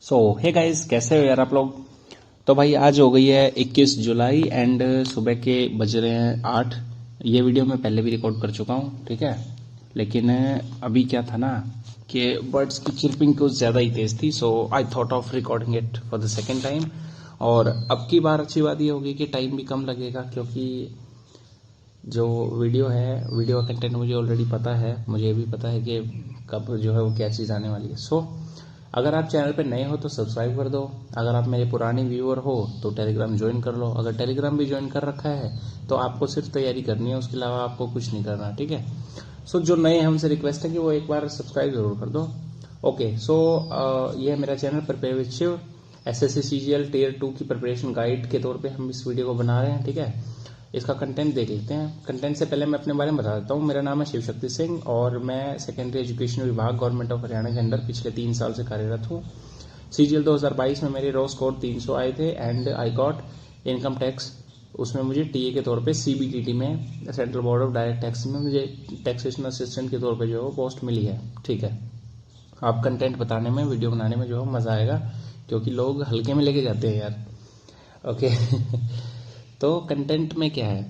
Hey guys, कैसे हो यार आप लोग। तो भाई आज हो गई है 21 जुलाई एंड सुबह के बज रहे हैं 8। ये वीडियो मैं पहले भी रिकॉर्ड कर चुका हूँ, ठीक है। लेकिन अभी क्या था ना कि बर्ड्स की चिरपिंग कुछ ज़्यादा ही तेज़ थी, so I thought of recording it for the second time. और अब की बार अच्छी बात ये होगी कि टाइम भी कम लगेगा, क्योंकि जो वीडियो का कंटेंट मुझे ऑलरेडी पता है। मुझे ये भी पता है कि कब जो है वो क्या चीज़ आने वाली है। अगर आप चैनल पे नए हो तो सब्सक्राइब कर दो। अगर आप मेरे पुराने व्यूअर हो तो टेलीग्राम ज्वाइन कर लो। अगर टेलीग्राम भी ज्वाइन कर रखा है तो आपको सिर्फ तैयारी करनी है, उसके अलावा आपको कुछ नहीं करना, ठीक है। जो नए हैं हमसे रिक्वेस्ट है कि वो एक बार सब्सक्राइब जरूर कर दो। ओके, ये है मेरा channel prepare with Shiv. SSC CGL Tier 2 की प्रिपरेशन गाइड के तौर पे हम इस वीडियो को बना रहे हैं, ठीक है। इसका कंटेंट देख लेते हैं। कंटेंट से पहले मैं अपने बारे में बता देता हूँ। मेरा नाम है शिव शक्ति सिंह और मैं सेकेंडरी एजुकेशन विभाग गवर्नमेंट ऑफ हरियाणा के अंडर पिछले 3 साल से कार्यरत हूँ। CGL 2022 में मेरे रॉ स्कोर 300 आए थे and I got income tax. उसमें मुझे TA के तौर पे CBTT में, central board of direct tax में, मुझे टैक्सेशन असिस्टेंट के तौर पे जो है वो पोस्ट मिली है, ठीक है। आप कंटेंट बताने में, वीडियो बनाने में जो है मज़ा आएगा, क्योंकि लोग हल्के में लेके जाते हैं यार। ओके तो कंटेंट में क्या है,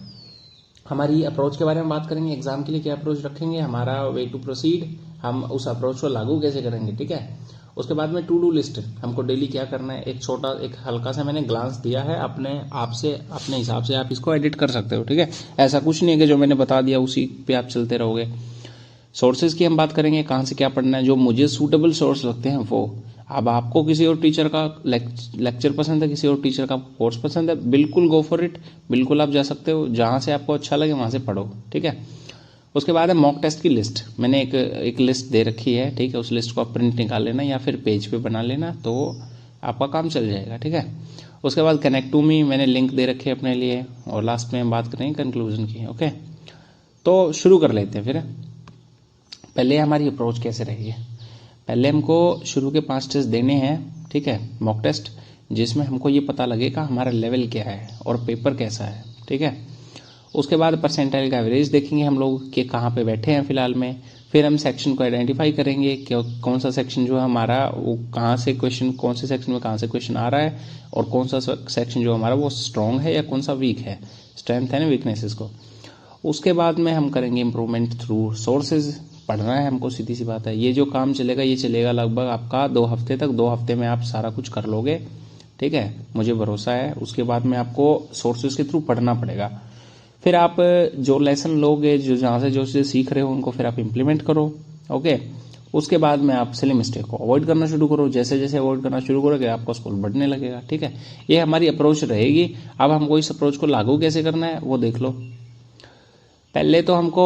हमारी अप्रोच के बारे में बात करेंगे। एग्जाम के लिए क्या अप्रोच रखेंगे, हमारा वे टू प्रोसीड, हम उस अप्रोच को लागू कैसे करेंगे, ठीक है। उसके बाद में टू डू लिस्ट, हमको डेली क्या करना है। एक हल्का सा मैंने ग्लांस दिया है, अपने आप से, अपने हिसाब से आप इसको एडिट कर सकते हो, ठीक है। ऐसा कुछ नहीं है कि जो मैंने बता दिया उसी पे आप चलते रहोगे। सोर्सेज की हम बात करेंगे, कहाँ से क्या पढ़ना है। जो मुझे सूटेबल सोर्स लगते हैं वो, अब आपको किसी और टीचर का लेक्चर पसंद है, किसी और टीचर का कोर्स पसंद है, बिल्कुल गो फॉर इट। बिल्कुल आप जा सकते हो, जहाँ से आपको अच्छा लगे वहाँ से पढ़ो, ठीक है। उसके बाद है मॉक टेस्ट की लिस्ट। मैंने एक लिस्ट दे रखी है, ठीक है। उस लिस्ट को आप प्रिंट निकाल लेना या फिर पेज पे बना लेना, तो आपका काम चल जाएगा, ठीक है। उसके बाद कनेक्ट टू मी, मैंने लिंक दे रखे हैं अपने लिए। और लास्ट में हम बात करेंगे कंक्लूजन की, ओके। तो शुरू कर लेते हैं फिर। पहले हमारी अप्रोच कैसे रहेगी। पहले हमको शुरू के 5 टेस्ट देने हैं, ठीक है, मॉक टेस्ट, जिसमें हमको ये पता लगेगा हमारा लेवल क्या है और पेपर कैसा है, ठीक है। उसके बाद परसेंटाइल का एवरेज देखेंगे हम लोग कि कहाँ पे बैठे हैं फिलहाल में। फिर हम सेक्शन को आइडेंटिफाई करेंगे कि कौन सा सेक्शन जो है हमारा, वो कहाँ से क्वेश्चन, कौन से सेक्शन में कहाँ से क्वेश्चन आ रहा है, और कौन सा सेक्शन जो हमारा वो स्ट्रॉन्ग है या कौन सा वीक है, स्ट्रेंथ है ना वीकनेसेस को। उसके बाद में हम करेंगे इम्प्रूवमेंट थ्रू सोर्सेज। पढ़ना है हमको, सीधी सी बात है। ये जो काम चलेगा ये चलेगा लगभग आपका 2 हफ्ते तक। 2 हफ्ते में आप सारा कुछ कर लोगे, ठीक है, मुझे भरोसा है। उसके बाद में आपको सोर्सेज के थ्रू पढ़ना पड़ेगा। फिर आप जो लेसन लोगे, जो जहाँ से जो चीज़ें सीख रहे हो उनको फिर आप इम्प्लीमेंट करो, ओके। उसके बाद में आप सिली मिस्टेक को अवॉइड करना शुरू करो। जैसे जैसे अवॉइड करना शुरू करोगे आपका स्कोर बढ़ने लगेगा, ठीक है। ये हमारी अप्रोच रहेगी। अब हमको इस अप्रोच को लागू कैसे करना है वो देख लो। पहले तो हमको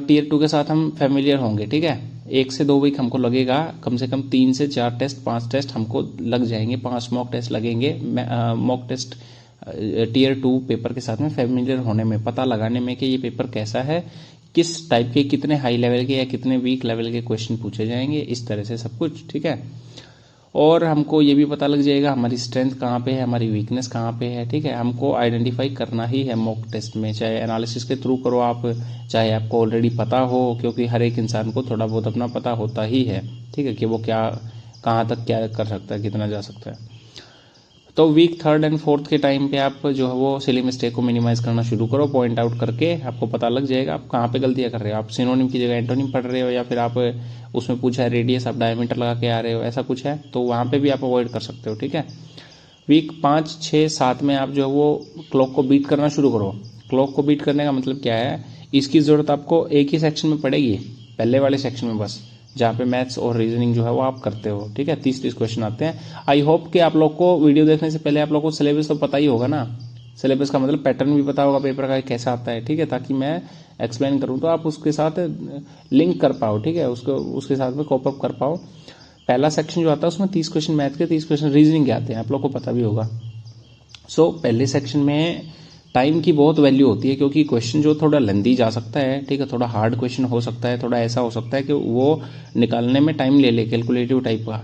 Tier 2 के साथ हम फेमिलियर होंगे, ठीक है। 1 से 2 वीक हमको लगेगा, कम से कम 3 से 4 टेस्ट, 5 टेस्ट हमको लग जाएंगे, 5 मॉक टेस्ट लगेंगे। मॉक टेस्ट Tier 2 पेपर के साथ में फेमिलियर होने में, पता लगाने में कि ये पेपर कैसा है, किस टाइप के, कितने हाई लेवल के या कितने वीक लेवल के क्वेश्चन पूछे जाएंगे, इस तरह से सब कुछ, ठीक है। और हमको ये भी पता लग जाएगा हमारी स्ट्रेंथ कहाँ पे है, हमारी वीकनेस कहाँ पे है, ठीक है। हमको आइडेंटिफाई करना ही है मॉक टेस्ट में, चाहे एनालिसिस के थ्रू करो आप, चाहे आपको ऑलरेडी पता हो, क्योंकि हर एक इंसान को थोड़ा बहुत अपना पता होता ही है, ठीक है, कि वो क्या, कहाँ तक क्या कर सकता है, कितना जा सकता है। तो वीक 3rd एंड 4th के टाइम पे आप जो है वो सिली मिस्टेक को मिनिमाइज करना शुरू करो। पॉइंट आउट करके आपको पता लग जाएगा आप कहाँ पे गलतियाँ कर रहे हो। आप सिनोनिम की जगह एंटोनिम पढ़ रहे हो, या फिर आप उसमें पूछा है रेडियस, आप डायमीटर लगा के आ रहे हो, ऐसा कुछ है तो वहाँ पे भी आप अवॉइड कर सकते हो, ठीक है। वीक 5, 6, 7 में आप जो है वो क्लॉक को बीट करना शुरू करो। क्लॉक को बीट करने का मतलब क्या है, इसकी ज़रूरत आपको एक ही सेक्शन में पड़ेगी, पहले वाले सेक्शन में बस, जहाँ पे मैथ्स और रीजनिंग जो है वो आप करते हो, ठीक है। 30 क्वेश्चन आते हैं। आई होप कि आप लोग को वीडियो देखने से पहले आप लोग को सिलेबस तो पता ही होगा ना। सिलेबस का मतलब पैटर्न भी पता होगा पेपर का कैसा आता है, ठीक है, ताकि मैं एक्सप्लेन करूँ तो आप उसके साथ लिंक कर पाओ, ठीक है, उसके साथ में कॉप अप कर पाओ। पहला सेक्शन जो आता है उसमें 30 क्वेश्चन मैथ के, 30 क्वेश्चन रीजनिंग के आते हैं, आप लोग को पता भी होगा। पहले सेक्शन में टाइम की बहुत वैल्यू होती है, क्योंकि क्वेश्चन जो थोड़ा लेंदी जा सकता है, ठीक है, थोड़ा हार्ड क्वेश्चन हो सकता है, थोड़ा ऐसा हो सकता है कि वो निकालने में टाइम ले कैलकुलेटिव टाइप का।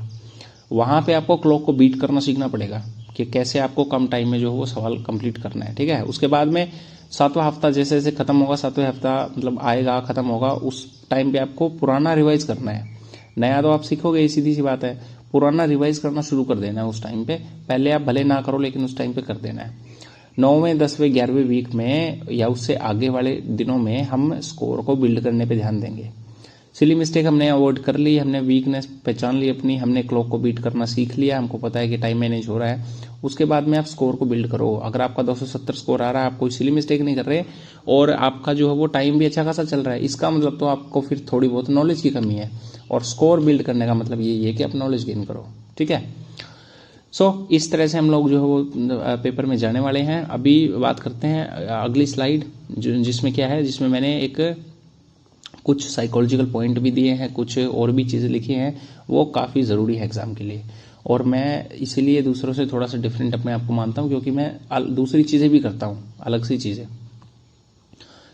वहाँ पे आपको क्लॉक को बीट करना सीखना पड़ेगा कि कैसे आपको कम टाइम में जो है वो सवाल कंप्लीट करना है, ठीक है। उसके बाद में 7वां हफ्ता जैसे जैसे खत्म होगा, 7वें हफ्ता मतलब आएगा, खत्म होगा, उस टाइम पे आपको पुराना रिवाइज करना है। नया तो आप सीखोगे, सीधी सी बात है। पुराना रिवाइज करना शुरू कर देना है उस टाइम पे। पहले आप भले ना करो लेकिन उस टाइम पे कर देना है। 9वें 10वें 11वें वीक में या उससे आगे वाले दिनों में हम स्कोर को बिल्ड करने पे ध्यान देंगे। सिली मिस्टेक हमने अवॉइड कर ली, हमने वीकनेस पहचान ली अपनी, हमने क्लॉक को बीट करना सीख लिया, हमको पता है कि टाइम मैनेज हो रहा है। उसके बाद में आप स्कोर को बिल्ड करो। अगर आपका 270 स्कोर आ रहा है, आप कोई सिली मिस्टेक नहीं कर रहे और आपका जो है वो टाइम भी अच्छा खासा चल रहा है, इसका मतलब तो आपको फिर थोड़ी बहुत नॉलेज की कमी है। और स्कोर बिल्ड करने का मतलब यही है कि आप नॉलेज गेन करो, ठीक है। सो इस तरह से हम लोग जो है वो पेपर में जाने वाले हैं। अभी बात करते हैं अगली स्लाइड जिसमें क्या है, जिसमें मैंने एक कुछ साइकोलॉजिकल पॉइंट भी दिए हैं, कुछ और भी चीज़ें लिखी हैं, वो काफ़ी ज़रूरी है एग्ज़ाम के लिए। और मैं इसीलिए दूसरों से थोड़ा सा डिफरेंट अपने आप को मानता हूँ, क्योंकि मैं दूसरी चीज़ें भी करता हूँ, अलग सी चीज़ें।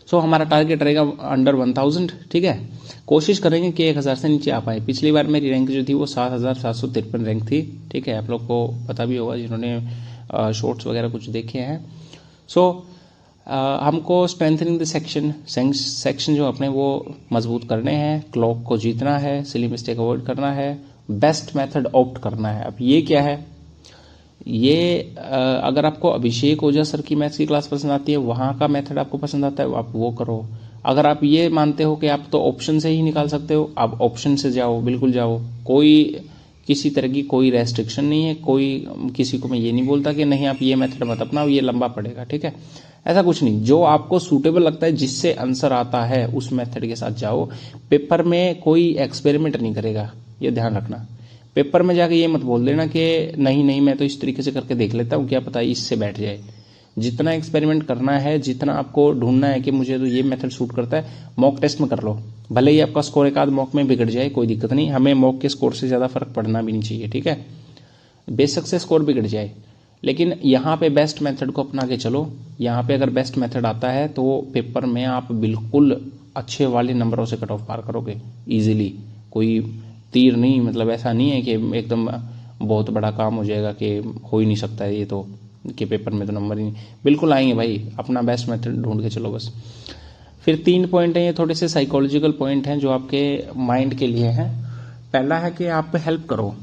सो हमारा टारगेट रहेगा अंडर 1000, ठीक है। कोशिश करेंगे कि 1000 से नीचे आ पाए। पिछली बार मेरी रैंक जो थी वो 7753 रैंक थी, ठीक है। आप लोग को पता भी होगा जिन्होंने शॉर्ट्स वगैरह कुछ देखे हैं। सो हमको स्ट्रेंथनिंग द सेक्शन जो अपने वो मजबूत करने हैं, क्लॉक को जीतना है, सिली मिस्टेक अवॉइड करना है, बेस्ट मेथड ऑप्ट करना है। अब ये क्या है, ये अगर आपको अभिषेक ओझा सर की मैथ्स की क्लास पसंद आती है, वहाँ का मेथड आपको पसंद आता है, आप वो करो। अगर आप ये मानते हो कि आप तो ऑप्शन से ही निकाल सकते हो, आप ऑप्शन से जाओ, बिल्कुल जाओ। कोई किसी तरह की कोई रेस्ट्रिक्शन नहीं है, कोई किसी को मैं ये नहीं बोलता कि नहीं आप ये मेथड मत अपनाओ, ये लंबा पड़ेगा, ठीक है। ऐसा कुछ नहीं, जो आपको सूटेबल लगता है, जिससे आंसर आता है, उस मेथड के साथ जाओ। पेपर में कोई एक्सपेरिमेंट नहीं करेगा, ये ध्यान रखना। पेपर में जाके ये मत बोल देना कि नहीं नहीं मैं तो इस तरीके से करके देख लेता हूँ, क्या पता इससे बैठ जाए। जितना एक्सपेरिमेंट करना है, जितना आपको ढूंढना है कि मुझे तो ये मेथड सूट करता है, मॉक टेस्ट में कर लो। भले ही आपका स्कोर एक आध मॉक में बिगड़ जाए, कोई दिक्कत नहीं, हमें मॉक के स्कोर से ज़्यादा फर्क पड़ना भी नहीं चाहिए, ठीक है। बेशक से स्कोर बिगड़ जाए, लेकिन यहाँ पे बेस्ट मेथड को अपना के चलो। यहाँ पे अगर बेस्ट मेथड आता है तो पेपर में आप बिल्कुल अच्छे वाले नंबरों से कट ऑफ पार करोगे इजीली। कोई तीर नहीं, मतलब ऐसा नहीं है कि एकदम बहुत बड़ा काम हो जाएगा कि हो ही नहीं सकता है ये तो, कि पेपर में तो नंबर ही नहीं, बिल्कुल आएंगे भाई। अपना बेस्ट मेथड ढूंढ के चलो बस। फिर 3 पॉइंट हैं, ये थोड़े से साइकोलॉजिकल पॉइंट हैं जो आपके माइंड के लिए हैं। पहला है कि आप हेल्प करो।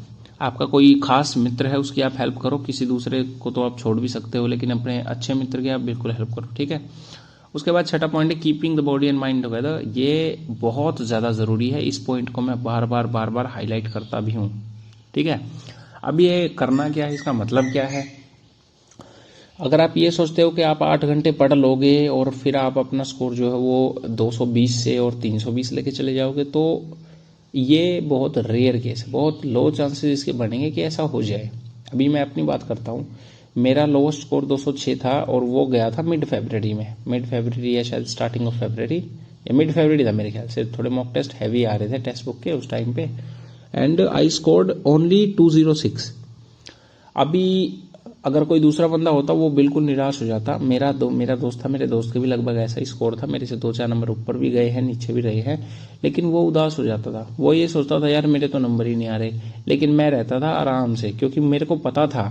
आपका कोई खास मित्र है, उसकी आप हेल्प करो। किसी दूसरे को तो आप छोड़ भी सकते हो, लेकिन अपने अच्छे मित्र की आप बिल्कुल हेल्प करो, ठीक है। उसके बाद छठा पॉइंट है keeping the body and mind together. ये बहुत ज़्यादा ज़रूरी है, इस पॉइंट को मैं बार बार हाईलाइट करता भी हूँ, ठीक है। अब ये करना क्या है, इसका मतलब क्या है। अगर आप ये सोचते हो कि आप 8 घंटे पढ़ लोगे और फिर आप अपना स्कोर जो है वो 220 से और 320 लेके चले जाओगे, तो ये बहुत रेयर केस है, बहुत लो चांसेस इसके बनेंगे कि ऐसा हो जाए। अभी मैं अपनी बात करता हूँ, मेरा लोएस्ट स्कोर 206 था और वो गया था मिड फरवरी में, मिड फरवरी या शायद स्टार्टिंग ऑफ फरवरी, या मिड फरवरी था मेरे ख्याल से। थोड़े मॉक टेस्ट हैवी आ रहे थे टेक्स्ट बुक के उस टाइम पे, एंड आई स्कोर्ड ओनली 206। अभी अगर कोई दूसरा बंदा होता वो बिल्कुल निराश हो जाता। मेरा दोस्त था, मेरे दोस्त के भी लगभग ऐसा ही स्कोर था, मेरे से 2-4 नंबर ऊपर भी गए हैं, नीचे भी रहे हैं, लेकिन वो उदास हो जाता था। वो ये सोचता था यार मेरे तो नंबर ही नहीं आ रहे, लेकिन मैं रहता था आराम से, क्योंकि मेरे को पता था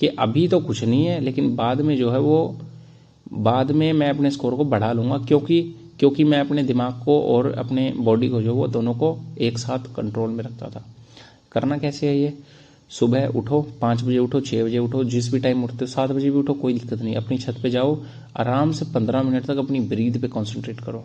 कि अभी तो कुछ नहीं है, लेकिन बाद में जो है वो, बाद में मैं अपने स्कोर को बढ़ा लूंगा, क्योंकि मैं अपने दिमाग को और अपने बॉडी को जो वो दोनों को एक साथ कंट्रोल में रखता था। करना कैसे है ये, सुबह उठो, 5 बजे उठो, 6 बजे उठो, जिस भी टाइम उठते हो, 7 बजे भी उठो, कोई दिक्कत नहीं। अपनी छत पे जाओ, आराम से 15 मिनट तक अपनी ब्रीथ पे कंसंट्रेट करो।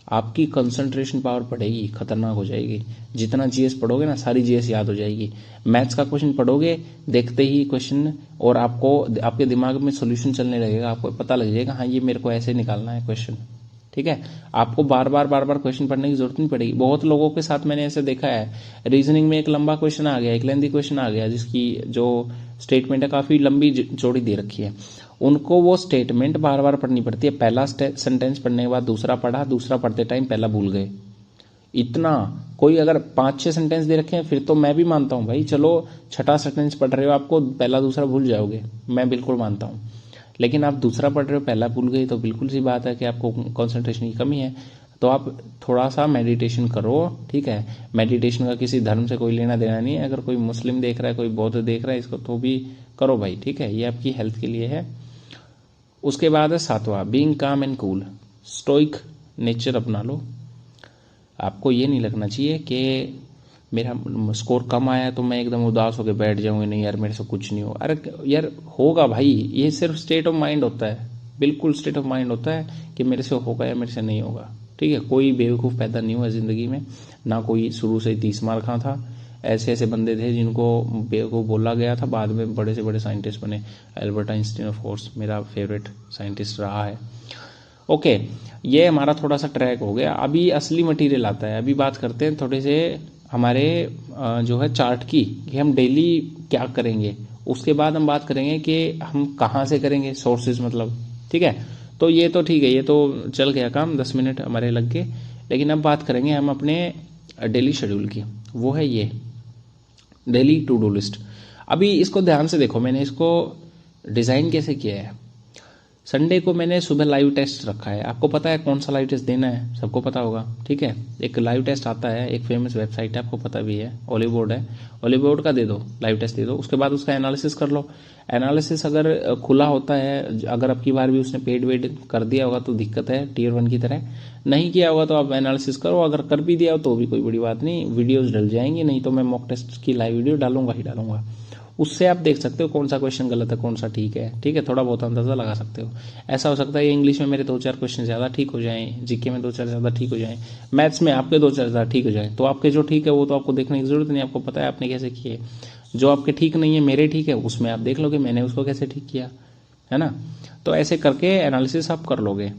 आपकी कंसंट्रेशन पावर बढ़ेगी, खतरनाक हो जाएगी। जितना जीएस पढ़ोगे ना, सारी जीएस याद हो जाएगी। मैथ्स का क्वेश्चन पढ़ोगे, देखते ही क्वेश्चन, और आपको आपके दिमाग में सोल्यूशन चलने लगेगा, आपको पता लग जाएगा हाँ ये मेरे को ऐसे निकालना है क्वेश्चन, ठीक है। आपको बार बार क्वेश्चन पढ़ने की जरूरत नहीं पड़ेगी। बहुत लोगों के साथ मैंने ऐसे देखा है, रीजनिंग में एक लंबा क्वेश्चन आ गया, एक लेंथी क्वेश्चन आ गया, जिसकी जो स्टेटमेंट है काफी लंबी चौड़ी दे रखी है, उनको वो स्टेटमेंट बार बार पढ़नी पड़ती है। पहला सेंटेंस पढ़ने के बाद दूसरा पढ़ा, दूसरा पढ़ते टाइम पहला भूल गए। इतना कोई अगर 5-6 सेंटेंस दे रखे हैं फिर तो मैं भी मानता हूँ भाई, चलो छठा सेंटेंस पढ़ रहे हो, आपको पहला दूसरा भूल जाओगे, मैं बिल्कुल मानता हूँ। लेकिन आप दूसरा पढ़ रहे हो, पहला भूल गए, तो बिल्कुल सी बात है कि आपको कंसंट्रेशन की कमी है। तो आप थोड़ा सा मेडिटेशन करो, ठीक है। मेडिटेशन का किसी धर्म से कोई लेना देना नहीं है। अगर कोई मुस्लिम देख रहा है, कोई बौद्ध देख रहा है, इसको तो भी करो भाई, ठीक है, ये आपकी हेल्थ के लिए है। उसके बाद है 7वां, being calm and cool. Stoic nature अपना लो। आपको ये नहीं लगना चाहिए कि मेरा स्कोर कम आया तो मैं एकदम उदास होकर बैठ जाऊंगी, नहीं यार मेरे से कुछ नहीं हो। अरे यार होगा भाई, ये सिर्फ स्टेट ऑफ माइंड होता है, बिल्कुल स्टेट ऑफ माइंड होता है कि मेरे से होगा या मेरे से नहीं होगा। ठीक है, कोई बेवकूफ़ पैदा नहीं हुआ ज़िंदगी में, ना कोई शुरू से ही 30 मार खा था। ऐसे ऐसे बंदे थे जिनको बेवकूफ़ बोला गया था, बाद में बड़े से बड़े साइंटिस्ट बने। एल्बर्ट आइंस्टीन ऑफ कोर्स मेरा फेवरेट साइंटिस्ट रहा है। ओके, ये हमारा थोड़ा सा ट्रैक हो गया। अभी असली मटेरियल आता है। अभी बात करते हैं थोड़े से हमारे जो है चार्ट की, कि हम डेली क्या करेंगे। उसके बाद हम बात करेंगे कि हम कहाँ से करेंगे, सोर्सेज मतलब। ठीक है, तो ये तो ठीक है, ये तो चल गया काम, 10 मिनट हमारे लग गए। लेकिन अब बात करेंगे हम अपने डेली शेड्यूल की, वो है ये डेली टू डू लिस्ट। अभी इसको ध्यान से देखो, मैंने इसको डिज़ाइन कैसे किया है। संडे को मैंने सुबह लाइव टेस्ट रखा है। आपको पता है कौन सा लाइव टेस्ट देना है, सबको पता होगा। ठीक है, एक लाइव टेस्ट आता है, एक फेमस वेबसाइट है, आपको पता भी है, ओलिवोर्ड है। ओलिवोर्ड का दे दो, लाइव टेस्ट दे दो। उसके बाद उसका एनालिसिस कर लो। एनालिसिस अगर खुला होता है, अगर अब की बार भी उसने पेड वेड कर दिया होगा तो दिक्कत है, टीयर 1 की तरह। नहीं किया होगा तो आप एनालिसिस करो, अगर कर भी दिया हो तो भी कोई बड़ी बात नहीं, वीडियोज डल जाएंगी। नहीं तो मैं मॉक टेस्ट की लाइव वीडियो डालूंगा ही डालूंगा, उससे आप देख सकते हो कौन सा क्वेश्चन गलत है, कौन सा ठीक है। ठीक है, थोड़ा बहुत अंदाजा लगा सकते हो। ऐसा हो सकता है इंग्लिश में मेरे 2-4 क्वेश्चन ज़्यादा ठीक हो जाएं, जीके में 2-4 ज़्यादा ठीक हो जाएं, मैथ्स में आपके 2-4 ज़्यादा ठीक हो जाएं। तो आपके जो ठीक है वो तो आपको देखने की जरूरत नहीं, आपको पता है आपने कैसे किए। जो आपके ठीक नहीं है, मेरे ठीक है, उसमें आप देख लोगे मैंने उसको कैसे ठीक किया, है ना। तो ऐसे करके एनालिसिस आप कर लोगे।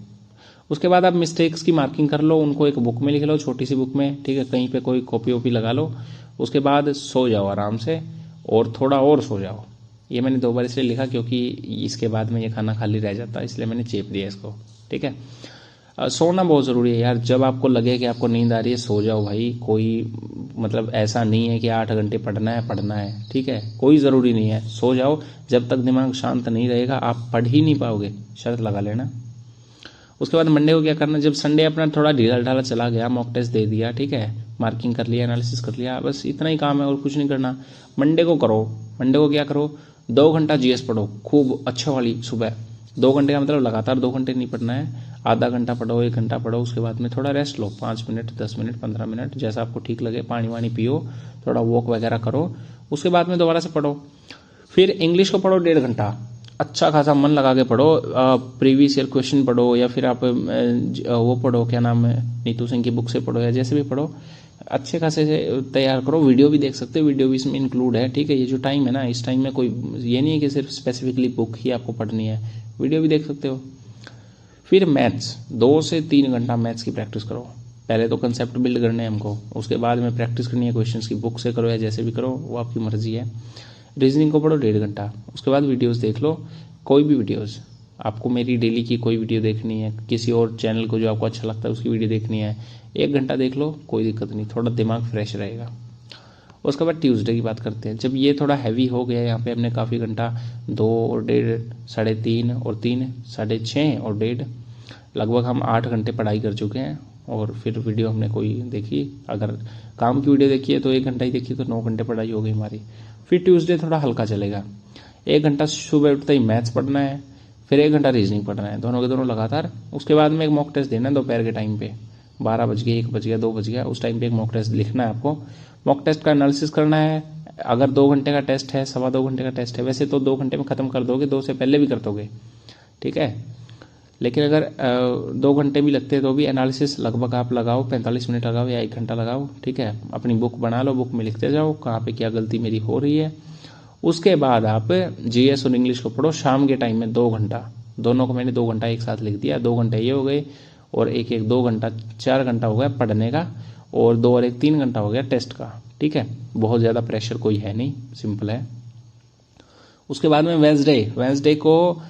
उसके बाद आप मिस्टेक्स की मार्किंग कर लो, उनको एक बुक में लिख लो, छोटी सी बुक में। ठीक है, कहीं पे कोई कॉपी वॉपी लगा लो। उसके बाद सो जाओ आराम से, और थोड़ा और सो जाओ। ये मैंने 2 बार इसलिए लिखा क्योंकि इसके बाद में ये खाना खाली रह जाता है, इसलिए मैंने चेप दिया इसको। ठीक है, सोना बहुत ज़रूरी है यार। जब आपको लगे कि आपको नींद आ रही है, सो जाओ भाई। कोई मतलब ऐसा नहीं है कि 8 घंटे पढ़ना है। ठीक है, कोई ज़रूरी नहीं है, सो जाओ। जब तक दिमाग शांत नहीं रहेगा आप पढ़ ही नहीं पाओगे, शर्त लगा लेना। उसके बाद मंडे को क्या करना, जब संडे अपना थोड़ा ढीला ढाला चला गया, मॉक टेस्ट दे दिया, ठीक है, मार्किंग कर लिया, एनालिसिस कर लिया, बस इतना ही काम है और कुछ नहीं करना। मंडे को करो, मंडे को क्या करो, 2 घंटा जीएस पढ़ो, खूब अच्छे वाली सुबह। 2 घंटे का मतलब लगातार 2 घंटे नहीं पढ़ना है, आधा घंटा पढ़ो, 1 घंटा पढ़ो। उसके बाद में थोड़ा रेस्ट लो, 5 मिनट, 10 मिनट, 15 मिनट, जैसा आपको ठीक लगे। पानी वानी पियो, थोड़ा वॉक वगैरह करो। उसके बाद में दोबारा से पढ़ो। फिर इंग्लिश को पढ़ो 1.5 घंटा, अच्छा खासा मन लगा के पढ़ो। प्रीवियस ईयर क्वेश्चन पढ़ो, या फिर आप वो पढ़ो, क्या नाम है, नीतू सिंह की बुक से पढ़ो, या जैसे भी पढ़ो, अच्छे खासे से तैयार करो। वीडियो भी देख सकते हो, वीडियो भी इसमें इंक्लूड है। ठीक है, ये जो टाइम है ना, इस टाइम में कोई ये नहीं है कि सिर्फ स्पेसिफिकली बुक ही आपको पढ़नी है, वीडियो भी देख सकते हो। फिर मैथ्स 2 से 3 घंटा मैथ्स की प्रैक्टिस करो। पहले तो कंसेप्ट बिल्ड करने हैं हमको, उसके बाद में प्रैक्टिस करनी है क्वेश्चंस की। बुक से करो या जैसे भी करो, वो आपकी मर्जी है। रीजनिंग को पढ़ो 1.5 घंटा। उसके बाद वीडियोस देख लो, कोई भी वीडियोस। आपको मेरी डेली की कोई वीडियो देखनी है, किसी और चैनल को जो आपको अच्छा लगता है उसकी वीडियो देखनी है, 1 घंटा देख लो, कोई दिक्कत नहीं, थोड़ा दिमाग फ्रेश रहेगा। उसके बाद ट्यूसडे की बात करते हैं। जब ये थोड़ा हैवी हो गया, यहाँ पे हमने काफ़ी घंटा 2 और 1.5, 3.5 और 3, 6.5 और 1.5, लगभग हम 8 घंटे पढ़ाई कर चुके हैं। और फिर वीडियो हमने कोई देखी, अगर काम की वीडियो देखी है तो 1 घंटा ही देखी, तो 9 घंटे पढ़ाई हो गई हमारी। फिर ट्यूसडे थोड़ा हल्का चलेगा, 1 घंटा सुबह उठते ही मैथ्स पढ़ना है, फिर 1 घंटा रीजनिंग पढ़ना है, दोनों के दोनों लगातार। उसके बाद में एक मॉक टेस्ट देना है दोपहर के टाइम पे, 12 बज गए, 1 बज गया, 2 बज गया, उस टाइम पे एक मॉक टेस्ट लिखना है आपको। मॉक टेस्ट का एनालिसिस करना है। अगर 2 घंटे का टेस्ट है, 2.25 घंटे का टेस्ट है, वैसे तो 2 घंटे में खत्म कर दोगे, 2 से पहले भी कर दोगे। ठीक है, लेकिन अगर 2 घंटे भी लगते हैं तो भी एनालिसिस लगभग आप लगाओ 45 मिनट लगाओ या 1 घंटा लगाओ। ठीक है, अपनी बुक बना लो, बुक में लिखते जाओ कहाँ पे क्या गलती मेरी हो रही है। उसके बाद आप जीएस और इंग्लिश को पढ़ो शाम के टाइम में 2 घंटा। दोनों को मैंने 2 घंटा एक साथ लिख दिया, 2 घंटे ये हो गए, और एक 2 घंटा, 4 घंटा हो गया पढ़ने का, और 2 और 1 3 घंटा हो गया टेस्ट का। ठीक है, बहुत ज़्यादा प्रेशर कोई है नहीं, सिंपल है। उसके बाद में वेंसडे को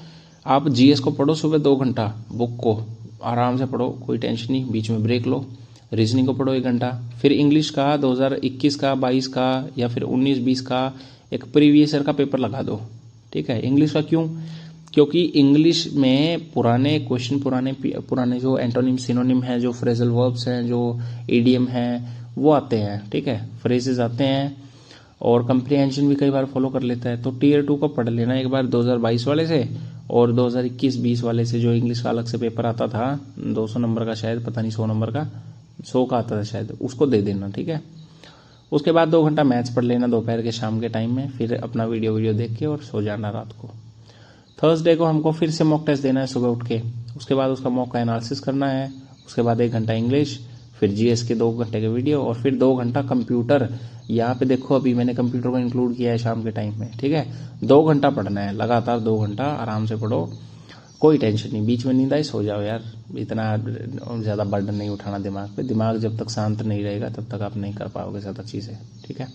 आप जीएस को पढ़ो सुबह 2 घंटा, बुक को आराम से पढ़ो, कोई टेंशन नहीं, बीच में ब्रेक लो। रीजनिंग को पढ़ो 1 घंटा। फिर इंग्लिश का 2021 का, 22 का, या फिर 19-20 का एक प्रीवियस ईयर का पेपर लगा दो। ठीक है, इंग्लिश का क्यों, क्योंकि इंग्लिश में पुराने क्वेश्चन, पुराने जो एंटोनिम सिनोनिम है, जो फ्रेजल वर्ब्स हैं, जो ईडीएम हैं, वो आते हैं। ठीक है, फ्रेजेस आते हैं, और कंप्रीहेंशन भी कई बार फॉलो कर लेता है। तो टीयर 2 को पढ़ लेना एक बार 2022 वाले से, और 2021-20 वाले से जो इंग्लिश का अलग से पेपर आता था 200 नंबर का, शायद पता नहीं 100 नंबर का, 100 का आता था शायद, उसको दे देना। ठीक है, उसके बाद 2 घंटा मैथ्स पढ़ लेना दोपहर के शाम के टाइम में, फिर अपना वीडियो देख के और सो जाना रात को। थर्सडे को हमको फिर से मॉक टेस्ट देना है सुबह उठ के, उसके बाद उसका मॉक का एनालिसिस करना है, उसके बाद 1 घंटा इंग्लिश, फिर जीएस के 2 घंटे के वीडियो, और फिर 2 घंटा कंप्यूटर। यहाँ पे देखो अभी मैंने कंप्यूटर को इंक्लूड किया है शाम के टाइम में, ठीक है। 2 घंटा पढ़ना है लगातार, 2 घंटा आराम से पढ़ो, कोई टेंशन नहीं। बीच में नींद आई सो जाओ यार, इतना ज़्यादा बर्डन नहीं उठाना दिमाग पे। दिमाग जब तक शांत नहीं रहेगा तब तक आप नहीं कर पाओगे ज़्यादा चीज़ें, ठीक है।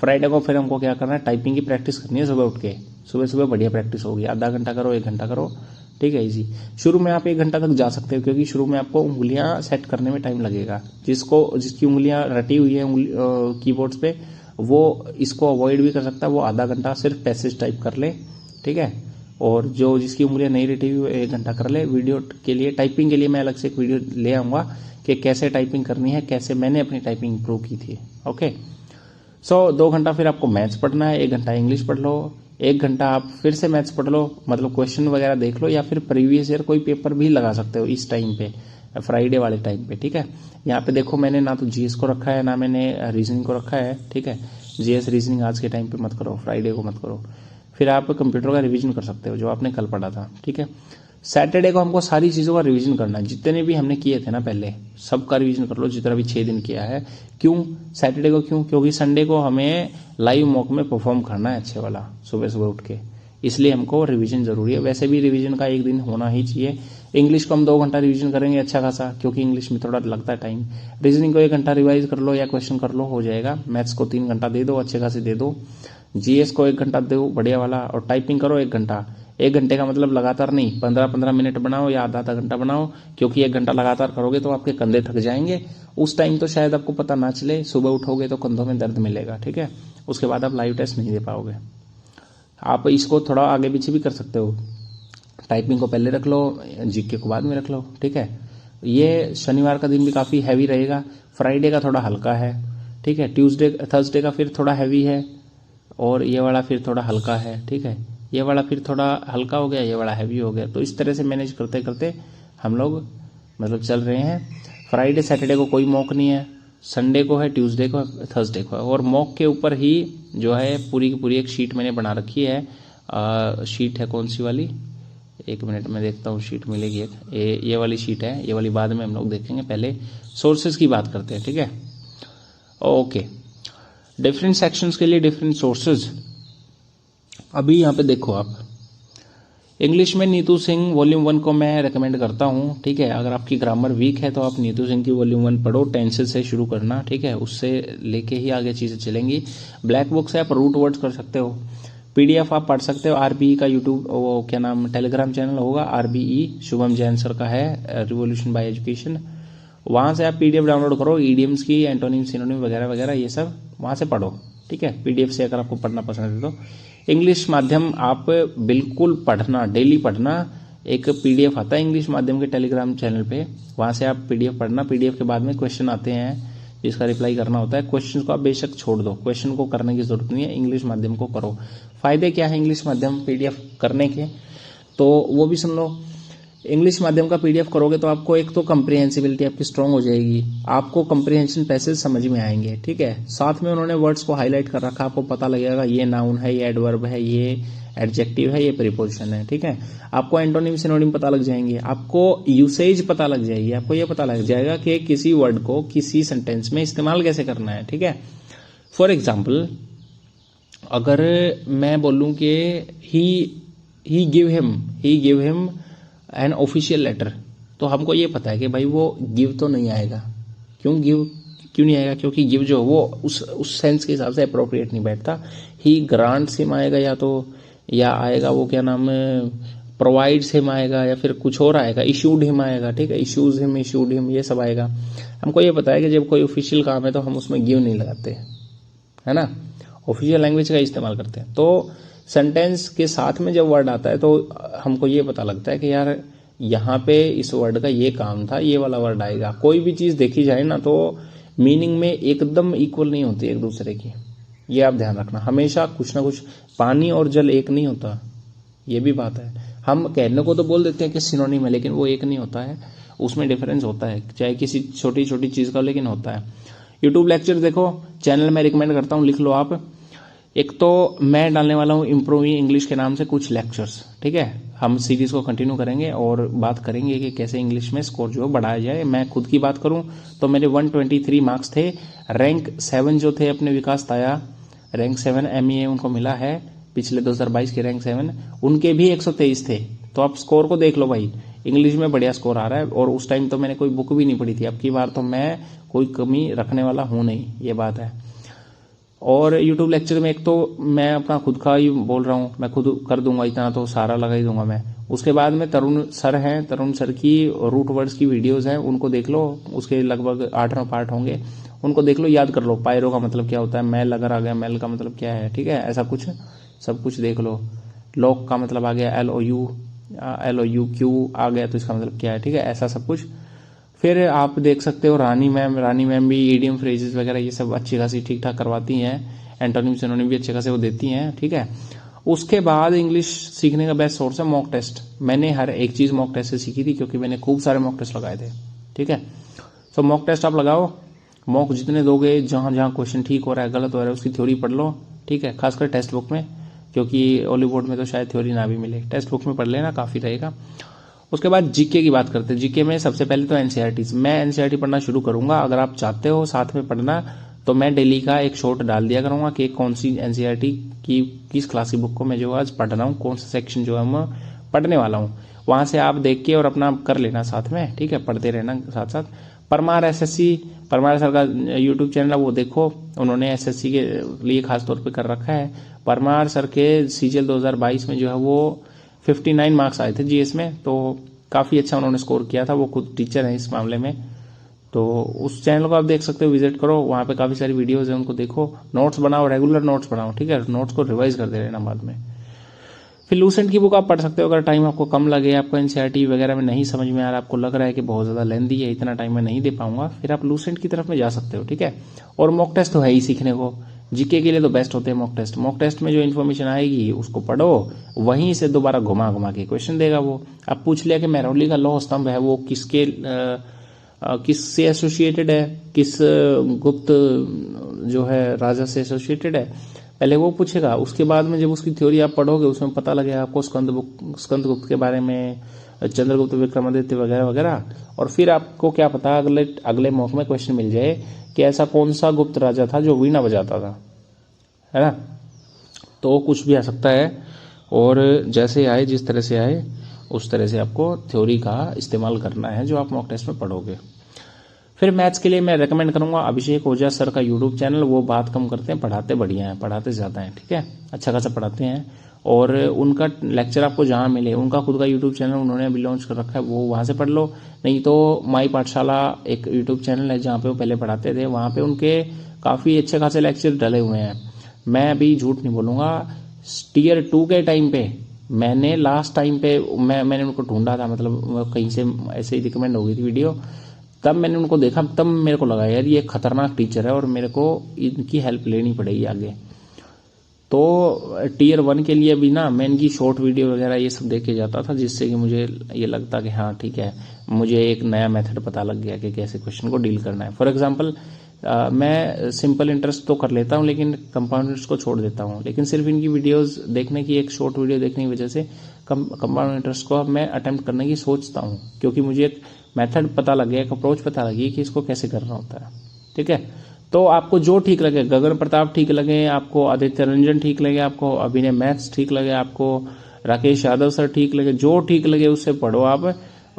फ्राइडे को फिर हमको क्या करना है, टाइपिंग की प्रैक्टिस करनी है सुबह उठ के। सुबह सुबह बढ़िया प्रैक्टिस होगी, आधा घंटा करो, 1 घंटा करो, ठीक है, इजी। शुरू में आप 1 घंटा तक जा सकते हो, क्योंकि शुरू में आपको उंगलियां सेट करने में टाइम लगेगा। जिसकी उंगलियां रटी हुई है कीबोर्ड्स पे, वो इसको अवॉइड भी कर सकता है, वो आधा घंटा सिर्फ पैसेज टाइप कर ले, ठीक है। और जो जिसकी उंगलियां नहीं रटी हुई 1 घंटा कर ले। वीडियो के लिए, टाइपिंग के लिए मैं अलग से एक वीडियो ले आऊंगा कि कैसे टाइपिंग करनी है, कैसे मैंने अपनी टाइपिंग इंप्रूव की थी, ओके। सो 2 घंटा फिर आपको मैथ्स पढ़ना है, 1 घंटा इंग्लिश पढ़ लो, 1 घंटा आप फिर से मैथ्स पढ़ लो, मतलब क्वेश्चन वगैरह देख लो, या फिर प्रीवियस ईयर कोई पेपर भी लगा सकते हो इस टाइम पे, फ्राइडे वाले टाइम पे, ठीक है। यहाँ पे देखो मैंने ना तो जीएस को रखा है ना मैंने रीजनिंग को रखा है, ठीक है। जीएस रीजनिंग आज के टाइम पे मत करो, फ्राइडे को मत करो। फिर आप कंप्यूटर का रिवीजन कर सकते हो जो आपने कल पढ़ा था, ठीक है। सैटरडे को हमको सारी चीज़ों का रिवीजन करना है, जितने भी हमने किए थे ना पहले, सबका रिवीजन कर लो, जितना भी 6 दिन किया है। क्यों सैटरडे को, क्योंकि संडे को हमें लाइव मॉक में परफॉर्म करना है अच्छे वाला सुबह सुबह उठ के, इसलिए हमको रिवीजन जरूरी है। वैसे भी रिवीजन का 1 दिन होना ही चाहिए। इंग्लिश को हम 2 घंटा रिवीजन करेंगे अच्छा खासा, क्योंकि इंग्लिश में थोड़ा लगता है टाइम। रीजनिंग को 1 घंटा रिवाइज कर लो या क्वेश्चन कर लो, हो जाएगा। मैथ्स को 3 घंटा दे दो, अच्छे खासे दे दो। जीएस को 1 घंटा दो बढ़िया वाला, और टाइपिंग करो 1 घंटा। 1 घंटे का मतलब लगातार नहीं, 15-15 मिनट बनाओ या आधा घंटा बनाओ, क्योंकि 1 घंटा लगातार करोगे तो आपके कंधे थक जाएंगे। उस टाइम तो शायद आपको पता ना चले, सुबह उठोगे तो कंधों में दर्द मिलेगा, ठीक है। उसके बाद आप लाइव टेस्ट नहीं दे पाओगे। आप इसको थोड़ा आगे पीछे भी कर सकते हो, टाइपिंग को पहले रख लो, जीके को बाद में रख लो, ठीक है। ये शनिवार का दिन भी काफ़ी हैवी रहेगा, फ्राइडे का थोड़ा हल्का है, ठीक है। थर्सडे का फिर थोड़ा हैवी है, और ये वाला फिर थोड़ा हल्का है, ठीक है। ये वाला फिर थोड़ा हल्का हो गया, ये वाला हैवी हो गया। तो इस तरह से मैनेज करते करते हम लोग मतलब चल रहे हैं। फ्राइडे सैटरडे को कोई मॉक नहीं है, संडे को है, ट्यूसडे को, थर्सडे को है। और मॉक के ऊपर ही जो है पूरी की पूरी एक शीट मैंने बना रखी है। शीट है कौन सी वाली, 1 मिनट में देखता हूँ, शीट मिलेगी एक, ये वाली शीट है, ये वाली बाद में हम लोग देखेंगे, पहले सोर्सेज की बात करते हैं, ठीक है। ओके, डिफरेंट सेक्शंस के लिए डिफरेंट सोर्सेज। अभी यहाँ पे देखो आप, इंग्लिश में नीतू सिंह वॉल्यूम 1 को मैं रेकमेंड करता हूँ, ठीक है। अगर आपकी ग्रामर वीक है तो आप नीतू सिंह की वॉल्यूम 1 पढ़ो, टेंसेस से शुरू करना, ठीक है। उससे लेके ही आगे चीज़ें चलेंगी। ब्लैक बुक से आप रूट वर्ड्स कर सकते हो, पीडीएफ आप पढ़ सकते हो। आरबीई का यूट्यूब, वो क्या नाम, टेलीग्राम चैनल होगा, आरबीई शुभम जैन सर का है, रिवोल्यूशन बाय एजुकेशन। वहाँ से आप पीडीएफ डाउनलोड करो, ईडियम्स की, एंटोनिम, सिनोनिम वगैरह वगैरह, ये सब वहाँ से पढ़ो, ठीक है। पीडीएफ से अगर आपको पढ़ना पसंद है तो। इंग्लिश माध्यम आप बिल्कुल पढ़ना, डेली पढ़ना। एक पीडीएफ आता है इंग्लिश माध्यम के टेलीग्राम चैनल पे, वहाँ से आप पीडीएफ पढ़ना। पीडीएफ के बाद में क्वेश्चन आते हैं जिसका रिप्लाई करना होता है। क्वेश्चन को आप बेशक छोड़ दो, क्वेश्चन को करने की जरूरत नहीं है, इंग्लिश माध्यम को करो। फायदे क्या है इंग्लिश माध्यम पीडीएफ करने के, तो वो भी सुन लो। इंग्लिश माध्यम का पीडीएफ करोगे तो आपको एक तो कंप्रीहेंसिबिलिटी आपकी स्ट्रांग हो जाएगी, आपको कंप्रीहेंशन पैसेज समझ में आएंगे, ठीक है। साथ में उन्होंने वर्ड्स को हाईलाइट कर रखा, आपको पता लगेगा ये नाउन है, ये एडवर्ब है, ये एडजेक्टिव है, ये प्रीपोजिशन है, ठीक है। आपको एंटोनिम सिनोनिम पता लग जाएंगे, आपको यूसेज पता लग जाएगी, आपको ये पता लग जाएगा कि किसी वर्ड को किसी सेंटेंस में इस्तेमाल कैसे करना है, ठीक है। फॉर एग्जाम्पल, अगर मैं बोलूँ कि he give him an official letter, तो हमको ये पता है कि भाई वो गिव तो नहीं आएगा। क्यों नहीं आएगा? क्योंकि गिव जो वो उस सेंस के हिसाब से अप्रोप्रिएट नहीं बैठता। ही ग्रांट्स हिम आएगा, या आएगा वो क्या नाम, प्रोवाइड्स हिम आएगा, या फिर कुछ और आएगा, इशूड हिम आएगा, ठीक है। इशूड हिम, ये सब आएगा। हमको ये पता है कि जब कोई ऑफिशियल काम है तो हम उसमें गिव नहीं लगाते, है ना, ऑफिशियल लैंग्वेज का इस्तेमाल करते हैं। तो सेंटेंस के साथ में जब वर्ड आता है तो हमको ये पता लगता है कि यार यहाँ पे इस वर्ड का ये काम था, ये वाला वर्ड आएगा। कोई भी चीज़ देखी जाए ना तो मीनिंग में एकदम इक्वल नहीं होती एक दूसरे की, ये आप ध्यान रखना। हमेशा कुछ ना कुछ, पानी और जल एक नहीं होता, ये भी बात है। हम कहने को तो बोल देते हैं कि सिनोनिम है, लेकिन वो एक नहीं होता है, उसमें डिफरेंस होता है, चाहे किसी छोटी छोटी चीज़ का, लेकिन होता है। यूट्यूब लेक्चर देखो, चैनल में रिकमेंड करता हूँ, लिख लो आप। एक तो मैं डालने वाला हूँ इम्प्रूविंग इंग्लिश के नाम से कुछ लेक्चर्स, ठीक है। हम सीरीज को कंटिन्यू करेंगे और बात करेंगे कि कैसे इंग्लिश में स्कोर जो बढ़ाया जाए। मैं खुद की बात करूं तो मेरे 123 मार्क्स थे। रैंक 7 जो थे अपने विकास ताया, रैंक 7 MEA उनको मिला है पिछले 2022 के रैंक 7, उनके भी 123 थे। तो आप स्कोर को देख लो भाई, इंग्लिश में बढ़िया स्कोर आ रहा है। और उस टाइम तो मैंने कोई बुक भी नहीं पढ़ी थी, अब की बार तो मैं कोई कमी रखने वाला हूं नहीं, ये बात है। और यूट्यूब लेक्चर में एक तो मैं अपना खुद का ही बोल रहा हूँ, मैं खुद कर दूंगा, इतना तो सारा लगा ही दूंगा मैं। उसके बाद में तरुण सर हैं, तरुण सर की रूट वर्ड्स की वीडियोस हैं, उनको देख लो, उसके लगभग 8-9 पार्ट होंगे, उनको देख लो, याद कर लो। पायरो का मतलब क्या होता है, मैल अगर आ गया मैल का मतलब क्या है, ठीक है, ऐसा कुछ सब कुछ देख लो। लॉक का मतलब आ गया LOU आ गया तो इसका मतलब क्या है, ठीक है, ऐसा सब कुछ। फिर आप देख सकते हो रानी मैम भी ईडियम फ्रेजेस वगैरह ये सब अच्छी खासी ठीक ठाक करवाती हैं। एंटोनिम सिनोनिम भी अच्छे खासे वो देती हैं, ठीक है। उसके बाद इंग्लिश सीखने का बेस्ट सोर्स है मॉक टेस्ट। मैंने हर एक चीज मॉक टेस्ट से सीखी थी, क्योंकि मैंने खूब सारे मॉक टेस्ट लगाए थे, ठीक है। सो मॉक टेस्ट आप लगाओ, मॉक जितने दोगे, जहां जहां क्वेश्चन ठीक हो रहा है गलत हो रहा है उसकी थ्योरी पढ़ लो, ठीक है, खासकर टेक्स्ट बुक में, क्योंकि ओली बोर्ड में तो शायद थ्योरी ना भी मिले, टेक्स्ट बुक में पढ़ लेना, काफी रहेगा। उसके बाद जीके की बात करते हैं। जीके में सबसे पहले तो एनसीईआरटी, मैं एनसीईआरटी पढ़ना शुरू करूंगा। अगर आप चाहते हो साथ में पढ़ना तो मैं डेली का एक शॉर्ट डाल दिया करूंगा कि कौन सी एनसीईआरटी की किस क्लास की बुक को मैं जो आज पढ़ रहा हूँ, कौन सा सेक्शन जो है मैं पढ़ने वाला हूँ, वहां से आप देख के और अपना कर लेना साथ में, ठीक है, पढ़ते रहना साथ साथ। परमार SSC, परमार सर का यूट्यूब चैनल है, वो देखो, उन्होंने SSC के लिए खास तौर पे कर रखा है। परमार सर के CGL 2022 में जो है वो 59 मार्क्स आए थे GS में, तो काफी अच्छा उन्होंने स्कोर किया था। वो खुद टीचर हैं इस मामले में, तो उस चैनल को आप देख सकते हो, विजिट करो, वहां पे काफी सारी वीडियोस हैं, उनको देखो, नोट्स बनाओ, रेगुलर नोट्स बनाओ, ठीक है, नोट्स को रिवाइज करते रहना बाद में। फिर लूसेंट की बुक आप पढ़ सकते हो अगर टाइम आपको कम लगे, आपको एनसीईआरटी वगैरह में नहीं समझ में आ रहा, आपको लग रहा है कि बहुत ज्यादा लेंदी है, इतना टाइम में नहीं दे पाऊंगा, फिर आप लूसेंट की तरफ में जा सकते हो, ठीक है। और मॉक टेस्ट तो है ही सीखने को, जीके के लिए तो बेस्ट होते हैं मॉक टेस्ट। मॉक टेस्ट में जो इन्फॉर्मेशन आएगी उसको पढ़ो, वहीं से दोबारा घुमा घुमा के क्वेश्चन देगा वो। अब पूछ लिया कि मैरोली का लौह स्तंभ है वो किससे एसोसिएटेड है, किस गुप्त जो है राजा से एसोसिएटेड है, पहले वो पूछेगा। उसके बाद में जब उसकी थ्योरी आप पढ़ोगे उसमें पता लगेगा आपको स्कंदगुप्त के बारे में, चंद्रगुप्त विक्रमादित्य वगैरह वगैरह। और फिर आपको क्या पता अगले मॉक में क्वेश्चन मिल जाए कि ऐसा कौन सा गुप्त राजा था जो वीणा बजाता था, है ना। तो कुछ भी आ सकता है, और जैसे आए, जिस तरह से आए उस तरह से आपको थ्योरी का इस्तेमाल करना है जो आप मॉक टेस्ट में पढ़ोगे। फिर मैथ्स के लिए मैं रेकमेंड करूंगा अभिषेक ओझा सर का यूट्यूब चैनल। वो बात कम करते हैं, पढ़ाते बढ़िया हैं, पढ़ाते ज्यादा हैं, ठीक है, अच्छा खासा पढ़ाते हैं। और उनका लेक्चर आपको जहां मिले, उनका खुद का यूट्यूब चैनल उन्होंने अभी लॉन्च कर रखा है, वो वहां से पढ़ लो। नहीं तो माई पाठशाला एक यूट्यूब चैनल है जहाँ पे वो पहले पढ़ाते थे, वहां पे उनके काफी अच्छे खासे लेक्चर डले हुए हैं। मैं अभी झूठ नहीं बोलूंगा, टियर 2 के टाइम पे मैंने लास्ट टाइम पे मैंने उनको ढूंढा था, मतलब कहीं से ऐसे ही रिकमेंड हो गई थी वीडियो, तब मैंने उनको देखा, तब मेरे को लगा यार ये खतरनाक टीचर है और मेरे को इनकी हेल्प लेनी पड़ेगी आगे। तो टियर 1 के लिए भी ना मैं इनकी शॉर्ट वीडियो वगैरह ये सब देख के जाता था, जिससे कि मुझे ये लगता कि हाँ ठीक है, मुझे एक नया मेथड पता लग गया कि कैसे क्वेश्चन को डील करना है। फॉर एग्जाम्पल मैं सिंपल इंटरेस्ट तो कर लेता हूँ लेकिन कंपाउंड इंटरेस्ट को छोड़ देता हूँ, लेकिन सिर्फ इनकी वीडियोस देखने की, एक शॉर्ट वीडियो देखने की वजह से कंपाउंड इंटरेस्ट को अब मैं अटेम्प्ट करने की सोचता हूँ, क्योंकि मुझे एक मेथड पता लग गया, एक अप्रोच पता लगी कि इसको कैसे करना होता है, ठीक है। तो आपको जो ठीक लगे, गगन प्रताप ठीक लगे आपको, आदित्य रंजन ठीक लगे आपको, अभिनय मैथ्स ठीक लगे आपको, राकेश यादव सर ठीक लगे, जो ठीक लगे उससे पढ़ो आप।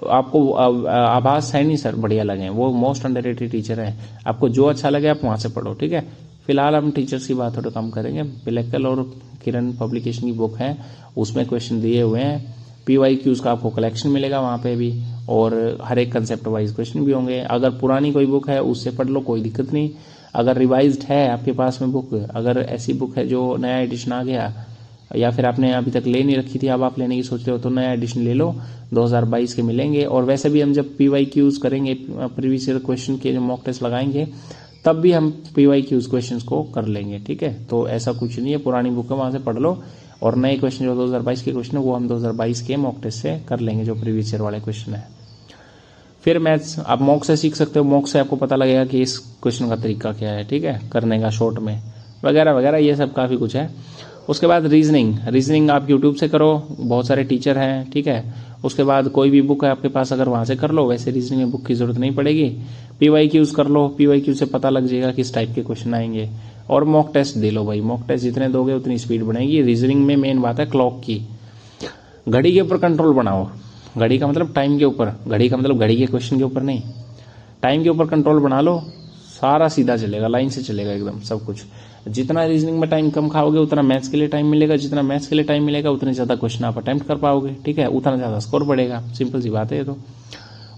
आपको आभास सैनी सर बढ़िया लगे, वो मोस्ट अंडररेटेड टीचर है, आपको जो अच्छा लगे आप वहां से पढ़ो, ठीक है। फिलहाल हम टीचर्स की बात थोड़ा कम करेंगे। पिलक्कल और किरण पब्लिकेशन की बुक है, उसमें क्वेश्चन दिए हुए हैं, PYQs का आपको कलेक्शन मिलेगा वहां पे भी, और हर एक कंसेप्ट वाइज क्वेश्चन भी होंगे। अगर पुरानी कोई बुक है उससे पढ़ लो, कोई दिक्कत नहीं। अगर रिवाइज्ड है आपके पास में बुक, अगर ऐसी बुक है जो नया एडिशन आ गया या फिर आपने अभी तक ले नहीं रखी थी, अब आप लेने की सोच रहे हो, तो नया एडिशन ले लो, 2022 के मिलेंगे। और वैसे भी हम जब PYQs करेंगे, प्रीवियस ईयर क्वेश्चन के जो मॉक टेस्ट लगाएंगे, तब भी हम PYQs क्वेश्चन को कर लेंगे, ठीक है। तो ऐसा कुछ नहीं है, पुरानी बुक है वहां से पढ़ लो, और नए क्वेश्चन जो 2022 के क्वेश्चन है वो हम 2022 के मॉक टेस्ट से कर लेंगे, जो प्रीवियस ईयर वाले क्वेश्चन है। फिर मैथ्स आप मॉक से सीख सकते हो, मॉक से आपको पता लगेगा कि इस क्वेश्चन का तरीका क्या है, ठीक है, करने का शॉर्ट में वगैरह वगैरह, ये सब काफ़ी कुछ है। उसके बाद रीजनिंग आप यूट्यूब से करो, बहुत सारे टीचर हैं, ठीक है। उसके बाद कोई भी बुक है आपके पास, अगर वहाँ से कर लो, वैसे रीजनिंग में बुक की ज़रूरत नहीं पड़ेगी। PYQs कर लो, PYQ से पता लग जाएगा किस टाइप के क्वेश्चन आएंगे। और मॉक टेस्ट दे लो भाई, मॉक टेस्ट जितने दोगे उतनी स्पीड बढ़ेगी। रीजनिंग में मेन बात है क्लॉक की, घड़ी के ऊपर कंट्रोल बनाओ। घड़ी का मतलब टाइम के ऊपर, घड़ी का मतलब घड़ी के क्वेश्चन के ऊपर नहीं, टाइम के ऊपर कंट्रोल बना लो, सारा सीधा चलेगा, लाइन से चलेगा एकदम सब कुछ। जितना रीजनिंग में टाइम कम खाओगे उतना मैथ्स के लिए टाइम मिलेगा, जितना मैथ्स के लिए टाइम मिलेगा उतने ज़्यादा क्वेश्चन आप अटेम्प्ट कर पाओगे, ठीक है, उतना ज़्यादा स्कोर बढ़ेगा। सिंपल सी बात है ये तो।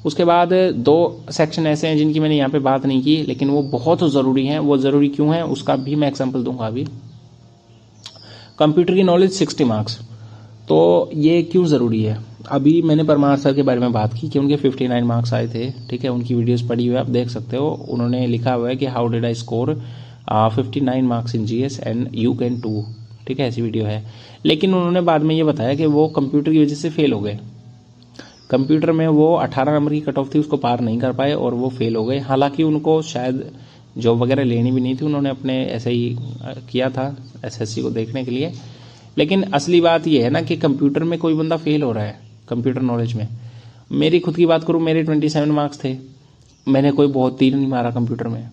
उसके बाद 2 सेक्शन ऐसे हैं जिनकी मैंने यहाँ पे बात नहीं की, लेकिन वो बहुत ज़रूरी हैं। वो ज़रूरी क्यों है उसका भी मैं एग्जाम्पल दूंगा अभी। कंप्यूटर की नॉलेज 60 मार्क्स, तो ये क्यों ज़रूरी है। अभी मैंने परमार सर के बारे में बात की कि उनके 59 मार्क्स आए थे, ठीक है, उनकी वीडियोस पड़ी हुई है, आप देख सकते हो। उन्होंने लिखा हुआ है कि how did I score 59 marks in GS and you can too, ठीक है, ऐसी वीडियो है। लेकिन उन्होंने बाद में ये बताया कि वो कंप्यूटर की वजह से फेल हो गए। कंप्यूटर में वो 18 नंबर की कट ऑफ थी, उसको पार नहीं कर पाए और वो फेल हो गए। हालांकि उनको शायद जॉब वगैरह लेनी भी नहीं थी, उन्होंने अपने ऐसे ही किया था SSC को देखने के लिए। लेकिन असली बात यह है ना कि कंप्यूटर में कोई बंदा फेल हो रहा है कंप्यूटर नॉलेज में। मेरी खुद की बात करूं, मेरे 27 मार्क्स थे, मैंने कोई बहुत तीर नहीं मारा कंप्यूटर में।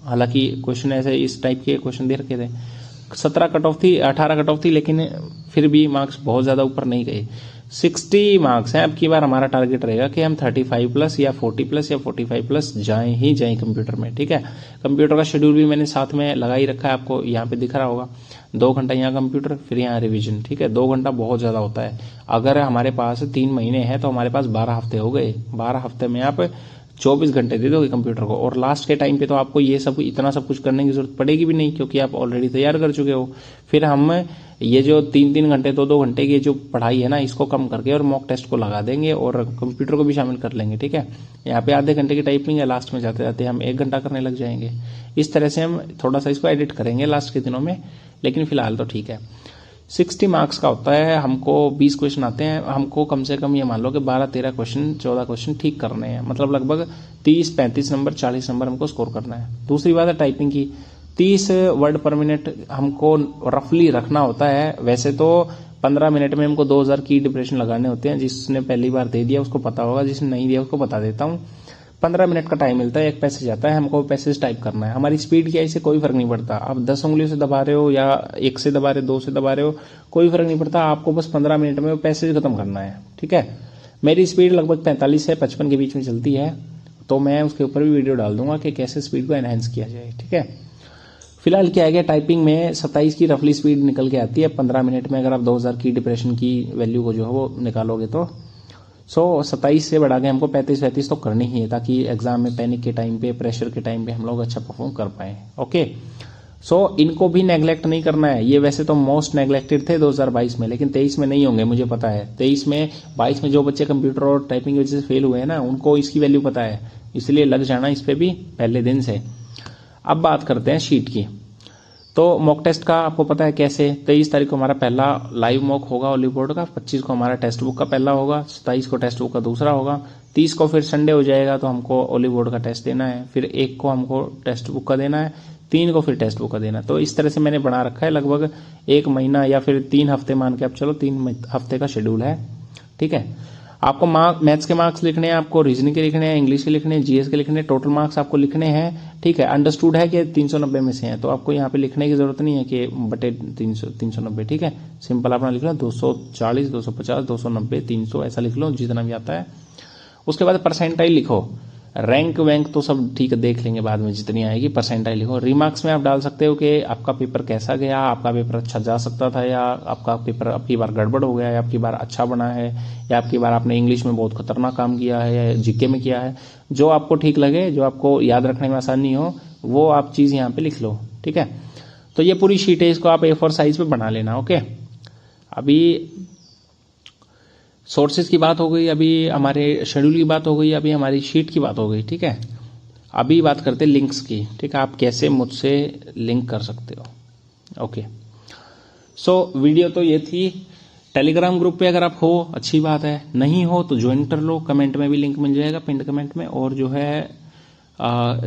हालांकि क्वेश्चन ऐसे इस टाइप के क्वेश्चन दे रखे थे, 17 कट ऑफ थी, 18 कट ऑफ थी, लेकिन फिर भी मार्क्स बहुत ज़्यादा ऊपर नहीं गए। 60 मार्क्स हैं। अब की बार हमारा टारगेट रहेगा कि हम 35 प्लस या 40 प्लस या 45 प्लस जाएं ही जाएं कंप्यूटर में, ठीक है। कंप्यूटर का शेड्यूल भी मैंने साथ में लगा ही रखा है, आपको यहाँ पे दिख रहा होगा। 2 घंटा यहाँ कंप्यूटर, फिर यहाँ रिवीजन, ठीक है। 2 घंटा बहुत ज़्यादा होता है। अगर हमारे पास 3 महीने हैं तो हमारे पास 12 हफ्ते हो गए। 12 हफ्ते में आप 24 घंटे दे दोगे कंप्यूटर को, और लास्ट के टाइम पे तो आपको ये सब इतना सब कुछ करने की जरूरत पड़ेगी भी नहीं, क्योंकि आप ऑलरेडी तैयार कर चुके हो। फिर हम ये जो 3-3 घंटे 2-2 घंटे की जो पढ़ाई है ना, इसको कम करके और मॉक टेस्ट को लगा देंगे और कंप्यूटर को भी शामिल कर लेंगे, ठीक है। यहाँ पे आधे घंटे की टाइपिंग है, लास्ट में जाते जाते हम 1 घंटा करने लग जाएंगे। इस तरह से हम थोड़ा सा इसको एडिट करेंगे लास्ट के दिनों में, लेकिन फिलहाल तो ठीक है। 60 मार्क्स का होता है, हमको 20 क्वेश्चन आते हैं, हमको कम से कम ये मान लो कि 12-13 क्वेश्चन 14 क्वेश्चन ठीक करने हैं, मतलब लगभग 30-35 नंबर 40 नंबर हमको स्कोर करना है। दूसरी बात है टाइपिंग की, 30 वर्ड पर मिनट हमको रफली रखना होता है। वैसे तो 15 मिनट में हमको 2000 की डिप्रेशन लगाने होते हैं। जिसने पहली बार दे दिया उसको पता होगा, जिसने नहीं दिया उसको बता देता हूँ। 15 मिनट का टाइम मिलता है, एक पैसेज आता है, हमको पैसेज टाइप करना है। हमारी स्पीड क्या है इससे कोई फर्क नहीं पड़ता, आप 10 उंगलियों से दबा रहे हो या 1 से दबा रहे हो, 2 से दबा रहे हो, कोई फर्क नहीं पड़ता। आपको बस 15 मिनट में वो पैसेज खत्म करना है, ठीक है। मेरी स्पीड लगभग 45 से 55 के बीच में चलती है, तो मैं उसके ऊपर भी वीडियो डाल दूंगा कि कैसे स्पीड को एनहेंस किया जाए, ठीक है। फिलहाल क्या है कि टाइपिंग में 27 की रफली स्पीड निकल के आती है 15 मिनट में, अगर आप 2000 की डिप्रेशन की वैल्यू को जो है वो निकालोगे तो। 27 से बढ़ा के हमको 35 तो करनी ही है, ताकि एग्जाम में पैनिक के टाइम पे, प्रेशर के टाइम पे हम लोग अच्छा परफॉर्म कर पाए, ओके। इनको भी नेग्लेक्ट नहीं करना है। ये वैसे तो मोस्ट नेग्लेक्टेड थे 2022 में, लेकिन 23 में नहीं होंगे, मुझे पता है। 23 में 22 में जो बच्चे कंप्यूटर और टाइपिंग की वजह से फेल हुए हैं ना, उनको इसकी वैल्यू पता है, इसलिए लग जाना इस पे भी पहले दिन से। अब बात करते हैं शीट की। तो मॉक टेस्ट का आपको पता है कैसे। 23 तारीख को हमारा पहला लाइव मॉक होगा ओलिव बोर्ड का, 25 को हमारा टेक्स्ट बुक का पहला होगा, 27 को टेक्स्ट बुक का दूसरा होगा, 30 को फिर संडे हो जाएगा तो हमको ओलिव बोर्ड का टेस्ट देना है, फिर 1 को हमको टेक्स्ट बुक का देना है, 3 को फिर टेक्स्ट बुक का देना है। तो इस तरह से मैंने बना रखा है, लगभग 1 महीना या फिर 3 हफ्ते मान के आप चलो, 3 हफ्ते का शेड्यूल है, ठीक है। आपको मैथ्स के मार्क्स लिखने हैं, आपको रीजनिंग के लिखने हैं, इंग्लिश के लिखने हैं, GS के लिखने हैं, टोटल मार्क्स आपको लिखने हैं, ठीक है। अंडरस्टूड है कि 390 में से हैं, तो आपको यहाँ पे लिखने की जरूरत नहीं है कि बटे 390, ठीक है। सिंपल अपना लिख लो 240, 250, 290, 300 ऐसा लिख लो, जितना भी आता है। उसके बाद परसेंटाइल लिखो, रैंक वैंक तो सब ठीक है, देख लेंगे बाद में जितनी आएगी। परसेंटाइल लिखो। रिमार्क्स में आप डाल सकते हो कि आपका पेपर कैसा गया, आपका पेपर अच्छा जा सकता था, या आपका पेपर अब की बार गड़बड़ हो गया है, अब की बार अच्छा बना है, या अब की बार आपने इंग्लिश में बहुत खतरनाक काम किया है, या जीके में किया है। जो आपको ठीक लगे, जो आपको याद रखने में आसानी हो, वो आप चीज़ यहाँ पे लिख लो, ठीक है। तो ये पूरी शीट है, इसको आप A4 साइज पे बना लेना, ओके। अभी सोर्सेज की बात हो गई, अभी हमारे शेड्यूल की बात हो गई, अभी हमारी शीट की बात हो गई, ठीक है। अभी बात करते हैं लिंक्स की, ठीक है। आप कैसे मुझसे लिंक कर सकते हो, ओके। वीडियो तो ये थी टेलीग्राम ग्रुप पे अगर आप हो अच्छी बात है, नहीं हो तो ज्वाइन कर लो, कमेंट में भी लिंक मिल जाएगा, पिंड कमेंट में, और जो है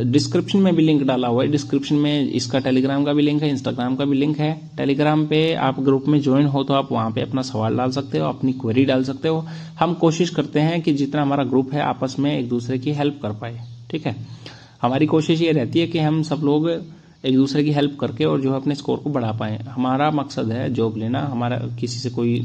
डिस्क्रिप्शन में भी लिंक डाला हुआ है। डिस्क्रिप्शन में इसका टेलीग्राम का भी लिंक है, इंस्टाग्राम का भी लिंक है। टेलीग्राम पे आप ग्रुप में ज्वाइन हो तो आप वहां पे अपना सवाल डाल सकते हो, अपनी क्वेरी डाल सकते हो। हम कोशिश करते हैं कि जितना हमारा ग्रुप है आपस में एक दूसरे की हेल्प कर पाए, ठीक है। हमारी कोशिश ये रहती है कि हम सब लोग एक दूसरे की हेल्प करके और जो है अपने स्कोर को बढ़ा पाए। हमारा मकसद है जॉब लेना, हमारा किसी से कोई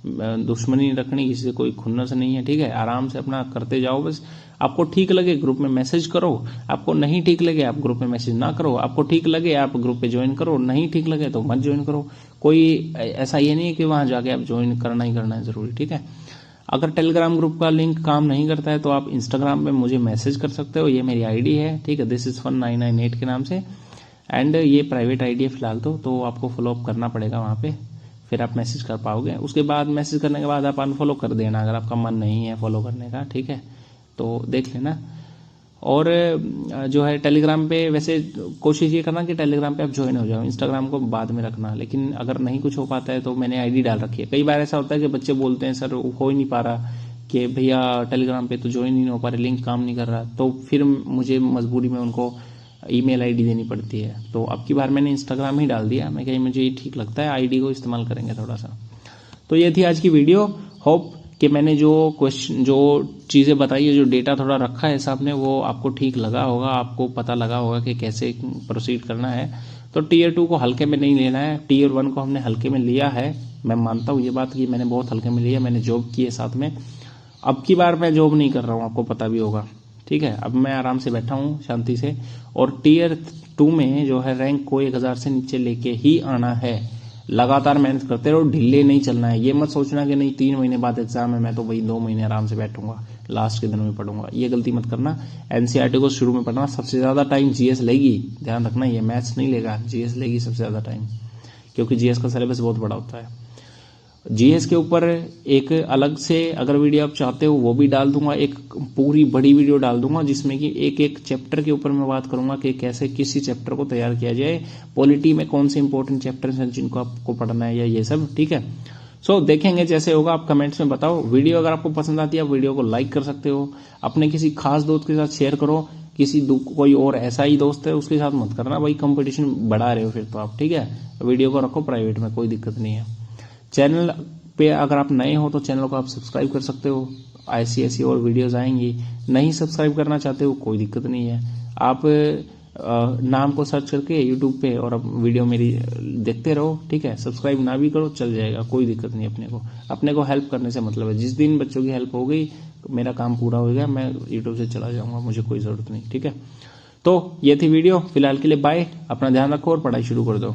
दुश्मनी नहीं रखनी, किसी से कोई खुन्नस नहीं है, ठीक है। आराम से अपना करते जाओ बस। आपको ठीक लगे ग्रुप में मैसेज करो, आपको नहीं ठीक लगे आप ग्रुप में मैसेज ना करो, आपको ठीक लगे आप ग्रुप पे ज्वाइन करो, नहीं ठीक लगे तो मत ज्वाइन करो। कोई ऐसा ये नहीं है कि वहां जाके आप ज्वाइन करना ही करना है जरूरी, ठीक है। अगर टेलीग्राम ग्रुप का लिंक काम नहीं करता है तो आप इंस्टाग्राम पे मुझे मैसेज कर सकते हो, ये मेरी आईडी है, ठीक है, दिस इज 1998 के नाम से। एंड ये प्राइवेट आईडी है फिलहाल तो आपको फॉलो अप करना पड़ेगा वहां पे, फिर आप मैसेज कर पाओगे। उसके बाद मैसेज करने के बाद आप अनफॉलो कर देना अगर आपका मन नहीं है फॉलो करने का, ठीक है, तो देख लेना। और जो है टेलीग्राम पे वैसे कोशिश ये करना कि टेलीग्राम पे आप ज्वाइन हो जाओ, इंस्टाग्राम को बाद में रखना। लेकिन अगर नहीं कुछ हो पाता है तो मैंने आईडी डाल रखी है। कई बार ऐसा होता है कि बच्चे बोलते हैं सर हो ही नहीं पा रहा कि भैया टेलीग्राम पे तो ज्वाइन ही नहीं हो पा रहे, लिंक काम नहीं कर रहा, तो फिर मुझे मजबूरी में उनको ईमेल आईडी देनी पड़ती है। तो अब की बार मैंने इंस्टाग्राम ही डाल दिया, मैं कहीं मुझे ये ठीक लगता है, आईडी को इस्तेमाल करेंगे थोड़ा सा। तो ये थी आज की वीडियो। होप कि मैंने जो क्वेश्चन जो चीज़ें बताई है, जो डेटा थोड़ा रखा है साहब ने, वो आपको ठीक लगा होगा, आपको पता लगा होगा कि कैसे प्रोसीड करना है। तो टीयर 2 को हल्के में नहीं लेना है, टीयर 1 को हमने हल्के में लिया है। मैं मानता हूँ ये बात कि मैंने बहुत हल्के में लिया, मैंने जॉब की है साथ में। अब की बार मैं जॉब नहीं कर रहा हूँ, आपको पता भी होगा, ठीक है। अब मैं आराम से बैठा हूँ शांति से, और टीयर 2 में जो है रैंक को 1000 से नीचे लेके ही आना है। लगातार मेहनत करते रहो, ढीले नहीं चलना है। ये मत सोचना कि नहीं 3 महीने बाद एग्जाम है, मैं तो वही 2 महीने आराम से बैठूंगा, लास्ट के दिन में पढ़ूंगा, ये गलती मत करना। एनसीईआरटी को शुरू में पढ़ना, सबसे ज्यादा टाइम जीएस लेगी, ध्यान रखना, ये मैथ्स नहीं लेगा, जीएस लेगी सबसे ज्यादा टाइम, क्योंकि जीएस का सिलेबस बहुत बड़ा होता है। जीएस के ऊपर एक अलग से अगर वीडियो आप चाहते हो वो भी डाल दूंगा, एक पूरी बड़ी वीडियो डाल दूंगा जिसमें कि एक एक चैप्टर के ऊपर मैं बात करूंगा कि कैसे किसी चैप्टर को तैयार किया जाए, पॉलिटी में कौन से इंपॉर्टेंट चैप्टर्स हैं जिनको आपको पढ़ना है, या ये सब, ठीक है। सो देखेंगे जैसे होगा, आप कमेंट्स में बताओ। वीडियो अगर आपको पसंद आती है आप वीडियो को लाइक कर सकते हो, अपने किसी खास दोस्त के साथ शेयर करो, किसी कोई और ऐसा ही दोस्त है उसके साथ मत करना, भाई कंपटीशन बढ़ा रहे हो फिर तो आप, ठीक है। वीडियो को रखो प्राइवेट में, कोई दिक्कत नहीं है। चैनल पे अगर आप नए हो तो चैनल को आप सब्सक्राइब कर सकते हो, ऐसी और वीडियोस आएंगी। नहीं सब्सक्राइब करना चाहते हो कोई दिक्कत नहीं है, आप नाम को सर्च करके यूट्यूब पे और अब वीडियो मेरी देखते रहो, ठीक है। सब्सक्राइब ना भी करो चल जाएगा, कोई दिक्कत नहीं। अपने को हेल्प करने से मतलब है, जिस दिन बच्चों की हेल्प हो गई मेरा काम पूरा हो गया, मैं यूट्यूब से चला जाऊंगा, मुझे कोई जरूरत नहीं, ठीक है। तो ये थी वीडियो, फिलहाल के लिए बाय, अपना ध्यान रखो और पढ़ाई शुरू कर दो।